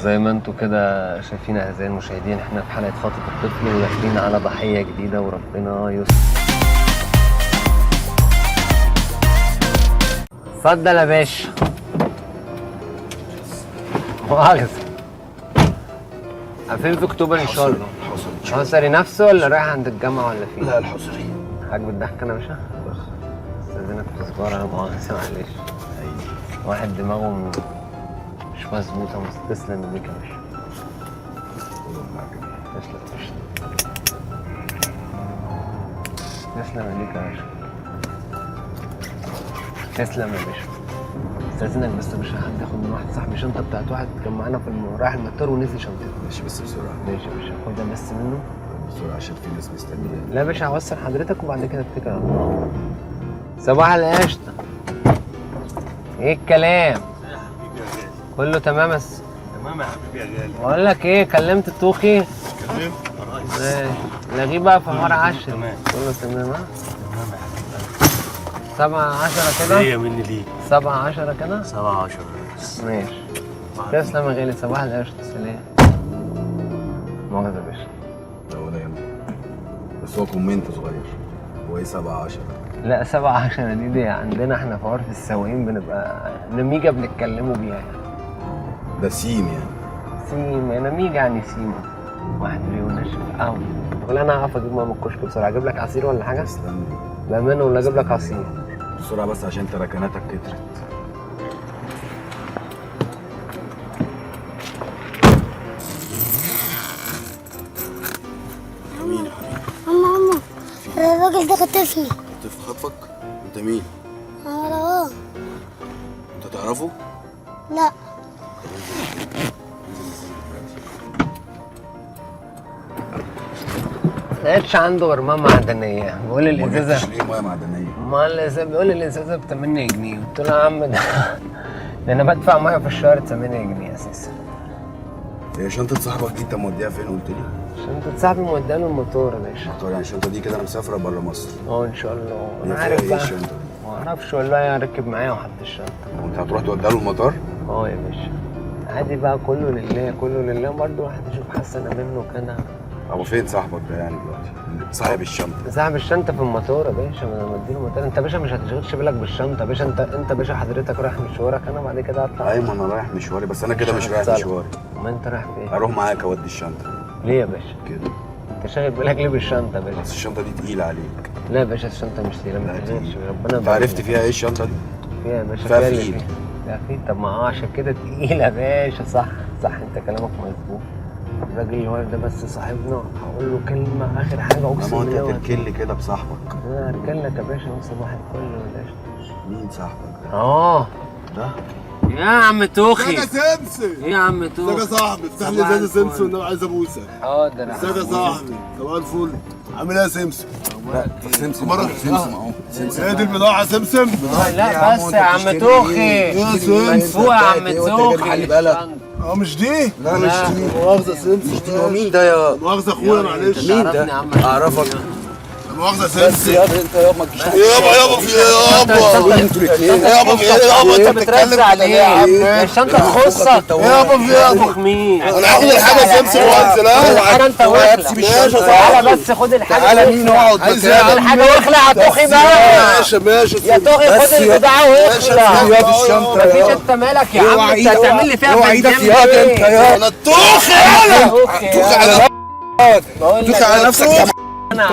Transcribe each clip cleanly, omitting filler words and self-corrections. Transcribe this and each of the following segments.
زي ما انتوا كده شايفين اعزائي المشاهدين، احنا في حلقه خاطف الطفل وداخلين على ضحيه جديده وربنا يستر. اتفضل يا باشا. مؤاخذة. فين في اكتوبر ان شاء الله؟ الحصري نفسه ولا رايح عند الجامعه ولا فين؟ لا الحصري. حاجة بتضحك انا يا باشا؟ استاذنك في سجارة يا مؤاخذة معلش. واحد دماغه مش مظبوطة. تسلم ايديك يا باشا. تسلم يا باشا. تسلم ايديك يا باشا. تسلم يا باشا. استاذنك بس يا باشا، حد ياخد من واحد صاحبي شنطة بتاعت واحد كان معانا في رايح المطار ونسي شنطته. ماشي بس بسرعة. ماشي يا باشا، خدها بس منه بسرعة عشان في ناس مستنية. لا يا باشا، هوصل حضرتك وبعد كده اتكل على الله. صباح القشطة. ايه الكلام؟ كله تمام بس. تمام يا حبيبي يا غالي. بقول لك ايه، كلمت الطوخي؟ كلمت يا ريس. ماشي. لغيه بقى في حوار 10. تمام. كله تمام. ها؟ تمام يا حبيبي. 7-10 كده؟ ليا مني ليك. 7-10 كده؟ 7-10. ماشي. تسلم يا غالي. صباح القشطة. سلام. مؤاخذة يا باشا. لا ولا يهمك. بس هو كومنت صغير. هو ايه 7-10؟ لا 7-10 دي عندنا احنا في حوار في السواقين بنبقى نميجة بنتكلموا بيها يعني. ده سيم يعني. سيم نميجة يعني سيم. واحد بيقول نشف قهوة. ولا انا هقف اجيب ماما الكشك بسرعة، اجيب لك عصير ولا حاجة؟ تسلم لي. بأمانة ولا اجيب لك عصير؟ بسرعة بس عشان تركناتك كترت. مين يا حبيبي؟ ماما الراجل ده خطفني. خطف خطفك؟ انت مين؟ اه انت تعرفه؟ لا لقيتش عنده غير ميه معدنيه. بيقول ما الازازه جبتش ليه ميه معدنيه؟ ما الازازه، بيقول الازازه ب 8 جنيه. قلت له يا عم ده انا بدفع ميه في الشهر 8 جنيه اساسا. هي شنطة صاحبك دي انت موديها فين قلت لي؟ شنطة صاحبي موديها له الموتور يا باشا. طب يعني الشنطة دي كده انا مسافرة بره مصر. ان شاء الله. هي انا فيها عارف ايه بقى. الشنطة دي؟ ما اعرفش والله، ركب معايا وحط الشنطه. وانت هتروح توديها له المطار؟ يا باشا عادي بقى، كله لله كله لله. برضه واحد يشوف حسنه منه كده. ابو فين صاحبك ده يعني دلوقتي؟ صاحب الشنطة. صاحب الشنطه في الموتور يا باشا. ما انا مديله الموتور. انت يا باشا مش هتشغلش بالك بالشنطه يا باشا. انت يا باشا حضرتك رايح مشوارك، انا بعد كده هطلع. ايوه انا رايح مشواري، بس انا كده مش رايح هتصلح. مشواري. ما انت رايح فين؟ اروح معاك اودي الشنطة. ليه يا باشا؟ كده. انت شاغل بالك ليه بالشنطه يا بس باشا؟ الشنطة دي تقيلة عليك. لا يا باشا الشنطه مش تقيله، ما لا تقلقش تقيلة. ربنا انت عرفت فيها ايه الشنطة دي؟ فيها يا باشا. فيها اللي فيل. لا في. طب ما عشان كده تقيله يا باشا. صح انت كلامك مظبوط. الراجل اللي واقف ده بس صاحبنا، هقول له كلمه اخر حاجه اقسم ما انت بالله. هتركن لي كده بصاحبك. انا هركن لك يا باشا. صباح الفل والقشطه. مين صاحبك ده؟ ده يا عم توخي. ازيك يا سمسم؟ ايه يا عم توخي؟ ازيك يا صاحبي؟ افتح لي صباح ازازه الفل. سمسم وانا عايز ابوسك. حاضر يا ازيك يا صاحبي؟ صباح الفل. عامل ايه يا سمسم؟ سمسم مرة سمسم اهو. هي دي البضاعة يا سمسم؟ لا بس يا عم توخي. يا سمسم مدفوع يا عم توخي. خلي بالك. اه مش دي؟ لا مش دي. مؤاخذة يا سمسم. هو مين ده يا؟ مؤاخذة اخويا معلش. مين ده؟ اعرفك. مؤاخذة يا بس سمسم. يابا انت يابا ما تجيش. يابا في ايه يابا؟ انتوا الاثنين. يابا في ايه يابا؟ انت بتتكلم كده ليه يا عم؟ الشنطه تخصك. يابا في ايه يابا؟ مين؟ انا هاخد الحاجة يا سمسم وانزلها. الحاجه انت واخلع. ماشي يا صاحبي. تعالى بس خد الحاجه. تعالى مين اقعد عايز ايه يا خد عم؟ الحاجه واخلع يا توخي بقى. ماشي ماشي يا توخي خد البضاعه واخلع. يا الشنطه مفيش. يا انت مالك يا عم؟ اوعى انت ايدك. هتعمل لي فيها اوعى ايدك بنزين يا ليه؟ انت يا. انا الطوخي انا توخي على توخي على نفسك يا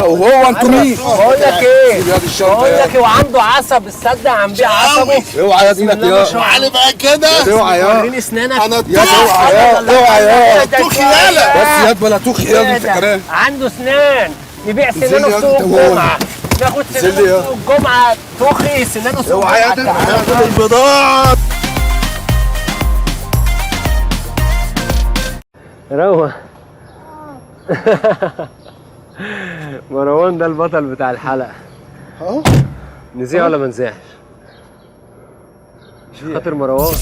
وهو انتوا مين؟ بقول لك ايه؟ يا دي الشنطه بقول يا. لك ايه؟ وعنده عصب السد عم بيع عصبه. اوعى يا دينك يا. علي بقى كده. اوعى يا. وريني اسنانك. انا يا الطوخي. اوعى يا. اوعى يا. توخي يالا. بس ياد بلا توخي يا دي فكران. عنده اسنان يبيع سنانه نزل في يا سوق انت وهو. الجمعه. ناخد نزل سنانه يا. في سوق الجمعه. توخي سنانه سوق اوعى يا الجمعه. دي. هاخد البضاعة. روح. مروان ده البطل بتاع الحلقه. نزيع ولا ما نزيعش؟ خاطر مروان.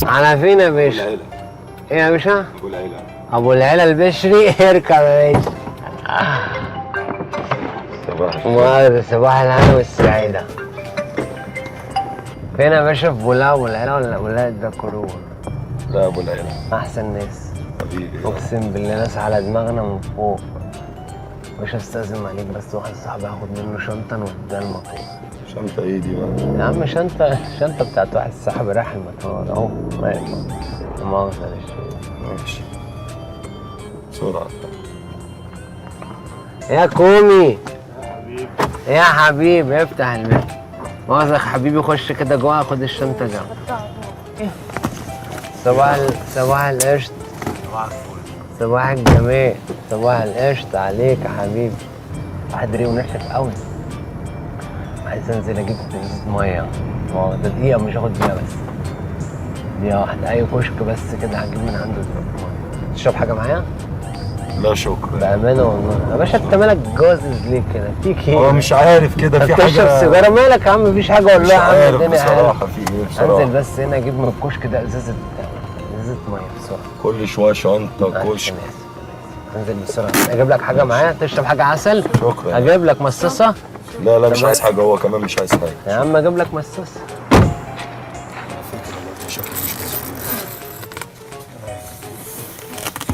على فين يا باشا؟ العيلة ايه يا باشا؟ ابو العيلة. ابو العلا البشري اركب يا باشا. صباح الهنا والسعادة. فين يا باشا؟ في بولاق ابو العلا ولا ولاية دكرور؟ لا ابو العيلة. احسن ناس حبيبي. اقسم بالله، ناس على دماغنا من فوق. مش هستأذن عليك بس واحد صاحبي هاخد منه شنطة نوديها المطار. شنطة ايه دي بقى؟ يا عم شنطة بتاعت واحد صاحبي رايح المطار اهو. لا مؤاخذة يا باشا. ماشي بسرعة. يا كومي يا حبيبي افتح الباب. مؤاخذة يا حبيبي، خش كده جوه خد الشنطة جوه. صباح القشط. صباح الجمال. صباح القشط عليك يا حبيبي. واحد ريقه ناشف قوي. عايز انزل اجيب ازازة مية. ده دقيقة مش هاخد دقيقة بس. دقيقة واحدة أي كشك بس كده هجيب من عنده ازازة مية. تشرب حاجة معايا؟ لا شكرا. بأمانة والله يا باشا. انت مالك جوزز ليه كده؟ فيك ايه؟ هو مش عارف كده في حاجة. بتشرب سيجارة مالك يا عم؟ مفيش حاجة والله يا عم. مش عارف الدنيا بصراحة في ايه بصراحة. انزل بس هنا اجيب من الكشك ده ازازة مية بسرعة. كل شوية شنطة كشك. انزل بسرعة. اجيب لك حاجة معايا؟ تشرب حاجة عسل؟ شكرا. اجيب لك مصاصة؟ لا مش عايز حاجة، هو كمان مش عايز حاجة. يا عم اجيب لك مصاصة.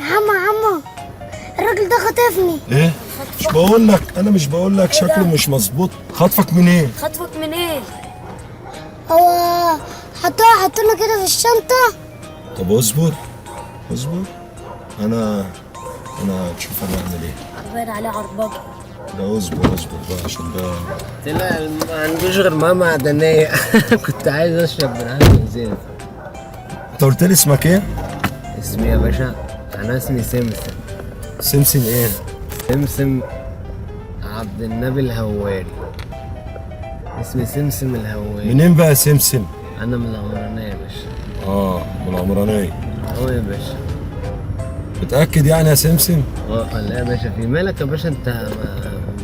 عمو الراجل ده خطفني. ايه؟ مش بقول لك شكله مش مظبوط. خطفك منين؟ خطفك من ايه؟ هو حطونا كده في الشنطة. طب اصبر. انا نشوف هنعمل ايه. باين عليه عربجة. ده اصبر بقى عشان ده. لا ما عندوش غير ميه معدنية. كنت عايز اشرب من عنده زين. انت قلت لي اسمك ايه؟ اسمي يا باشا انا اسمي سمسم. سمسم ايه؟ سمسم عبد النبي الهواري. اسمي سمسم الهواري. منين بقى سمسم؟ انا من العمرانية يا باشا. من العمرانية. يا باشا. متأكد يعني يا سمسم؟ لا يا باشا. في مالك يا باشا انت؟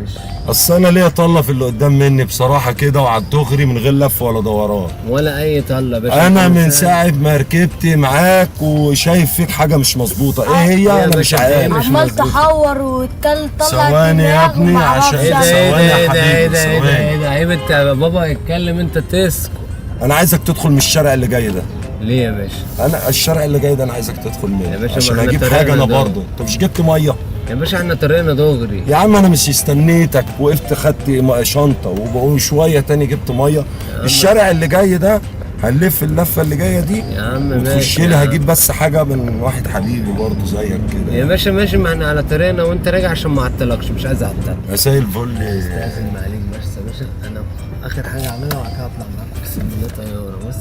مش اصل انا ليا طلة في اللي قدام مني بصراحة كده، وعلى الدغري من غير لف ولا دوران. ولا اي طلة يا باشا. انا من ساعة ما ركبت معاك وشايف فيك حاجة مش مظبوطة. ايه هي؟ انا مش عارف. عمال تحور وتطلع. ثواني يا ابني عشان ايه ثواني يا حبيبي ده عيب. انت يا بابا يتكلم انت تسكت. انا عايزك تدخل من الشارع اللي جاي ده. ليه يا باشا؟ انا الشارع اللي جاي ده انا عايزك تدخل منه يا باشا عشان ما احنا اجيب طريقنا حاجة انا ده. برضه. انت مش جبت مية؟ يا باشا احنا طريقنا دغري. يا عم انا مش استنيتك، وقفت خدت شنطة وشوية تاني جبت مية. الشارع اللي جاي ده هنلف اللفة اللي جاية دي يا عم وتخش ماشي. لي هجيب بس حاجة من واحد حبيبي برضه زيك كده. يا باشا ماشي. ما احنا على طريقنا وانت راجع عشان ما اعطلكش. مش عايز اعطلك. مساء الفل. استاذن عليك بس يا باشا. انا اخر حاجه اعملها وبعد كده اطلع معاك. اقسم بالله طياره. بص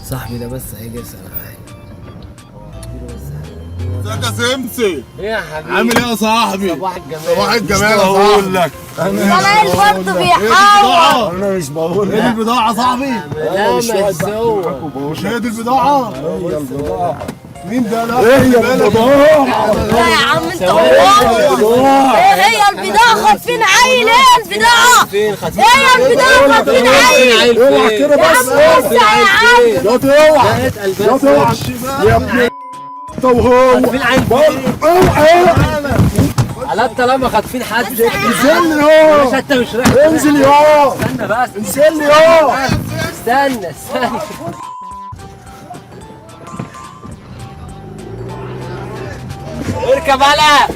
صاحبي ده بس هيجي يسال عليا. ازيك يا سمسم؟ ايه يا حبيبي؟ عامل ايه يا صاحبي؟ صباح الجمال. صباح الجمال يا بقول صاحبي. لك طلعت برضه بيحور. انا مش بقول هي دي لك. البضاعة يا صاحبي؟ لا مسوق. مش هي دي البضاعة؟ هي البضاعة. مين ده؟ لا ايه هي البضاعة؟ لا يا عم انت ايه هي البضاعة؟ خاطفين عيل. ايه البضاعة؟ فين خاطفين؟ ايه البضاعة؟ خاطفين عيل. اوعى كده بس. بس يا عم. يا اوعى. اتقل يا بس. اوعى يا ابني. انت وهو. خاطفين عيل اوعى. على طالما خاطفين حد. انزل لي يا باشا انت مش رايح. انزل يا استنى بس. انزل لي يا استنى. اركب هلا.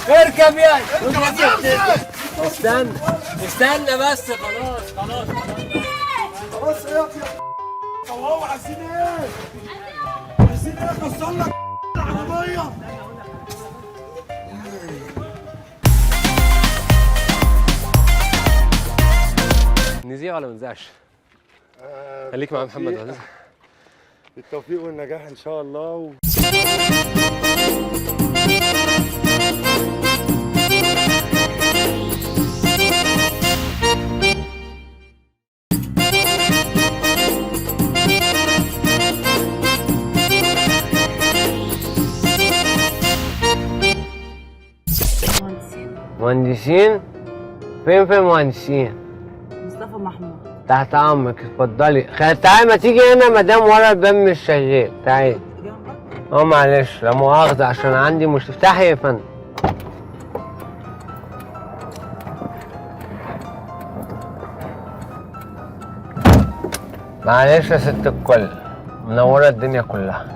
اركب يا. استنى بس. خلاص. خلاص يا ابني. هو عايزين ايه؟ عايزين ايه؟ كسر لك العربية. نذيع ولا ما نذيعش؟ خليك مع محمد عزيز. بالتوفيق والنجاح ان شاء الله. مهندسين؟ فين مهندسين؟ مصطفى محمود. تحت امرك اتفضلي. تعالي ما تيجي هنا مدام ورا الباب مش شغال. تعالي. معلش لا مؤاخذة عشان عندي مش افتحي يا فندم. معلش يا ست الكل، منورة الدنيا كلها.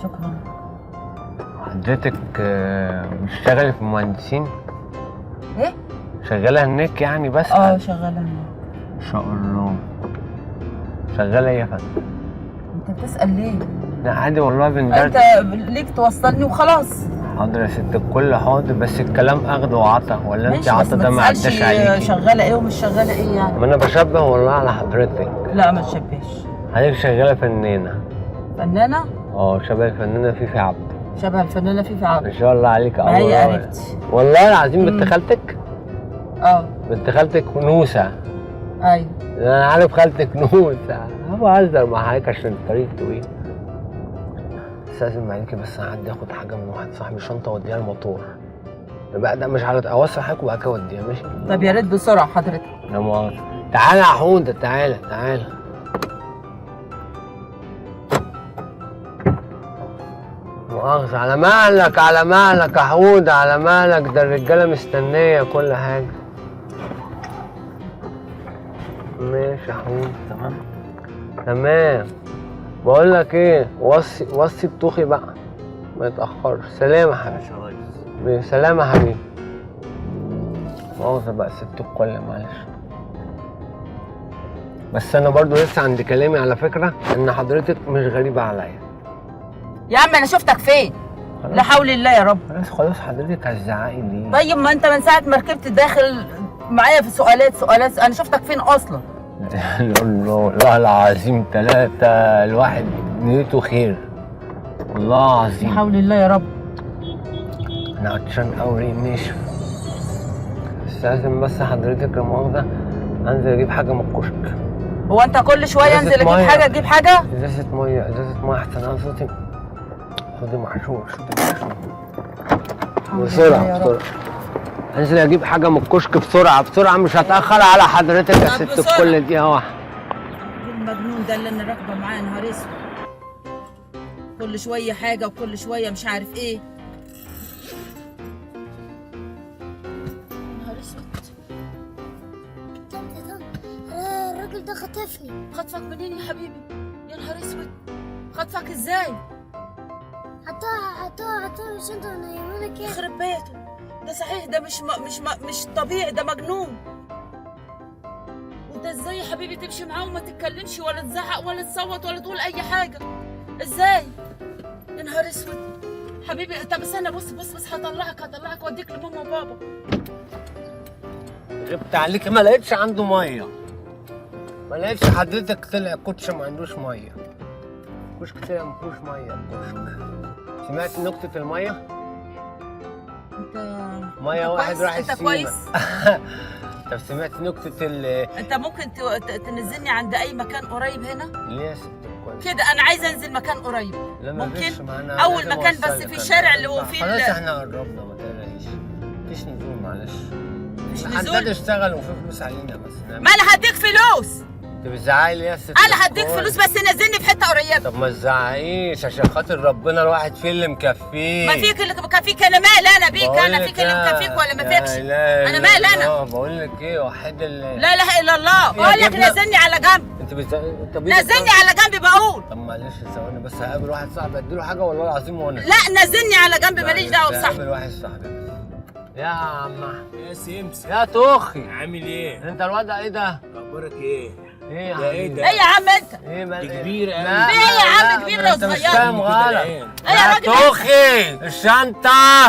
شكرا. حضرتك بتشتغلي في المهندسين؟ ايه؟ شغالة هناك يعني بس؟ شغالة هناك. ان شاء الله. شغالة ايه يا فندم؟ انت بتسأل ليه؟ لا عادي والله بندردش. انت ليك توصلني وخلاص. حاضر يا ست الكل حاضر، بس الكلام اخد وعطا ولا انت ماشي، عطا ده ما عداش عليكي؟ شغالة ايه ومش شغالة ايه يعني؟ ما انا بشبه والله على حضرتك. لا ما تشبهش. حضرتك شغالة فنانة. فنانة؟ شبه الفنانة فيفي عبده. شبه الفنانة فيفي عبده. ما شاء الله عليك. ما هي قريبتي. والله العظيم بنت خالتك؟ بنت خالتك نوسة. ايوه انا عارف خالتك نوسة. انا بهزر مع حضرتك عشان الطريق طويل. استاذن معاكي بس هعدي اخد حاجة من واحد صاحبي شنطة واوديها الموتور. بقى ده مش عارف اوصل حضرتك وبعد كده اوديها ماشي؟ طب يا ريت بسرعة حضرتك. لا مؤاخذة. تعالى يا حودة تعالى. مؤاخذة. على مهلك يا حودة، على مهلك، ده الرجالة مستنية كل حاجة. ماشي يا حودة. تمام. بقول لك ايه، وصي بطوخي بقى ما يتأخرش. سلام يا حبيبي. سلام يا حبيبي. مؤاخذة بقى ست الكل معلش. بس انا برضو لسه عند كلامي على فكرة ان حضرتك مش غريبة عليا. يا عم انا شفتك فين؟ لا حول الله يا رب. خلاص حضرتك هتزعقي ليه؟ طيب ما انت من ساعة ما ركبت داخل معايا في سؤالات انا شفتك فين اصلا؟ والله العظيم 3 الواحد نيته خير. والله العظيم. لا حول الله يا رب. انا عطشان قوي ريق ناشف. استاذن بس حضرتك لا مؤاخذة انزل اجيب حاجة من الكشك. هو انت كل شوية انزل اجيب حاجة اجيب حاجة؟ ازازة مية احسن. انا صوتي محشور. بسرعة. انزل اجيب حاجة من الكشك بسرعة مش هتأخر على حضرتك يا ست الكل. دقيقة واحدة. المجنون ده اللي انا راكبة معاه نهار اسود. كل شوية حاجة وكل شوية مش عارف ايه. نهار اسود. الراجل ده خطفني. خطفك منين يا حبيبي؟ يا نهار اسود. خطفك ازاي؟ حطوها في الشنطة ونيمونا كده. يخرب بيته. ده صحيح ده مش طبيعي، ده مجنون. وانت ازاي يا حبيبي تمشي معاه وما تتكلمش ولا تزعق ولا تصوت ولا تقول اي حاجة؟ ازاي؟ يا نهار اسود. حبيبي طب استنى بص هطلعك واديك لماما وبابا. غبت عليك ما لقيتش عنده مية. ما لقيتش حضرتك طلع كوتش ما عندوش مية. كشك طلع ما فيهوش مية الكشك. سمعت نكتة المية؟ انت مية واحد راح انت السيما. كويس؟ طب سمعت نكتة انت ممكن تنزلني عند اي مكان قريب هنا؟ ليه يا ست الكل؟ كده انا عايزه انزل مكان قريب. ممكن اول مكان بس في الشارع اللي هو فيه خلاص احنا قربنا ما تقلقيش. مفيش نزول معلش. مش نزول. حداد اشتغل وفي فلوس علينا بس. ما انا هديك فلوس. انت بتزعقي ليه يا ست؟ انا هديك فلوس بس نزلني في حته قريبه. طب ما تزعقيش عشان خاطر ربنا الواحد فيه اللي مكفيه. ما فيك اللي مكفيك انا مالي انا بيك انا فيك اللي مكفيك ولا ما فيكش؟ انا مالي انا. بقول لك ايه وحد لا اله الا الله. بقول لك نزلني على جنب. انت نزلني على جنب بقول. طب معلش ثواني بس هقابل واحد صاحبي اديله حاجه والله العظيم وانا. لا نزلني على جنب ماليش دعوه بصاحبي. هقابل واحد صاحبي بس. يا عم يا سمسم يا توخي عامل ايه؟ انت الوضع ايه ده؟ اخبارك ايه؟ ايه يا ده ايه ده؟ ايه يا عم انت؟ ايه دي كبيرة قوي. لا، في ايه يا عم كبير لو انت مش صغير؟ فاهم غلط. ايه يا راجل توخي الشنطه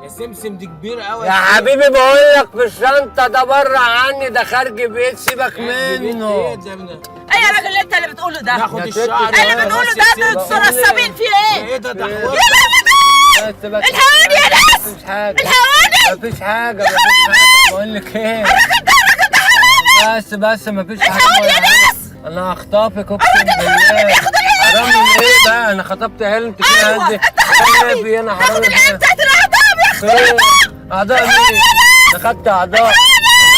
يا سمسم دي كبيرة قوي يا حبيبي. بقول لك في الشنطه ده بره عني، ده خارج بيت سيبك منه. ايه ده؟ ايه يا راجل انت اللي بتقوله ده؟ ناخد يا الشعر. تيتي. اللي بتقوله ده انتوا نصابين في ايه؟ ايه ده حوار؟ الحقوني يا ناس. مفيش حاجه. الحقوني. مفيش حاجه. بقول لك ايه؟ الراجل ده حرامي. بس مفيش حاجه. الحقوني يا ناس. انا هخطفك اقسم بالله. حرامي ايه بقى؟ انا خطبت عيال انت كده ايوه عندي. انت حرامي. انا تاخد حرامي. العيال بتاعت الاعضاء يا اختي. اعضاء مين؟ انا خدت اعضاء.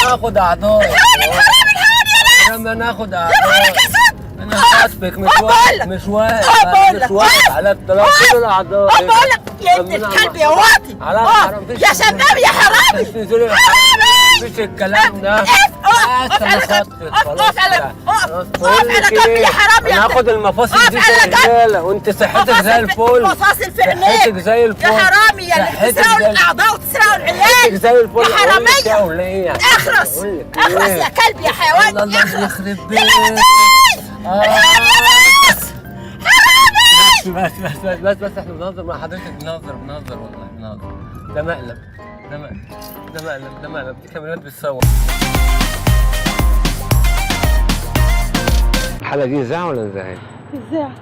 اخد اعضاء. الحقوني يا ناس. عم ناخد يا نهارك اسود. انا خاطبك مش واقف مش واقف بقول لك مش واقف على الطلاق كل الاعضاء بقول لك يا ابن الكلب يا واطي. يا شمام يا حرامي. حرامي. مفيش الكلام ده. اقف على قلبي يا حرامي. انا هاخد المفاصل دي شغاله وانت صحتك زي الفل. مفاصل في عينيك صحتك زي الفل يا حرامي يا اللي بتسرقوا الاعضاء وتسرقوا العيال زي الفل. يا حراميه. اخرس اخرس يا كلب يا حيوان. الله اخرس يخرب يا بس بس بس احنا بنهزر مع حضرتك. بنهزر والله بنهزر. ده مقلب ده مقلب دي كاميرات بتصور. الحلقة دي إذاعة ولا إذاعة؟ إذاعة.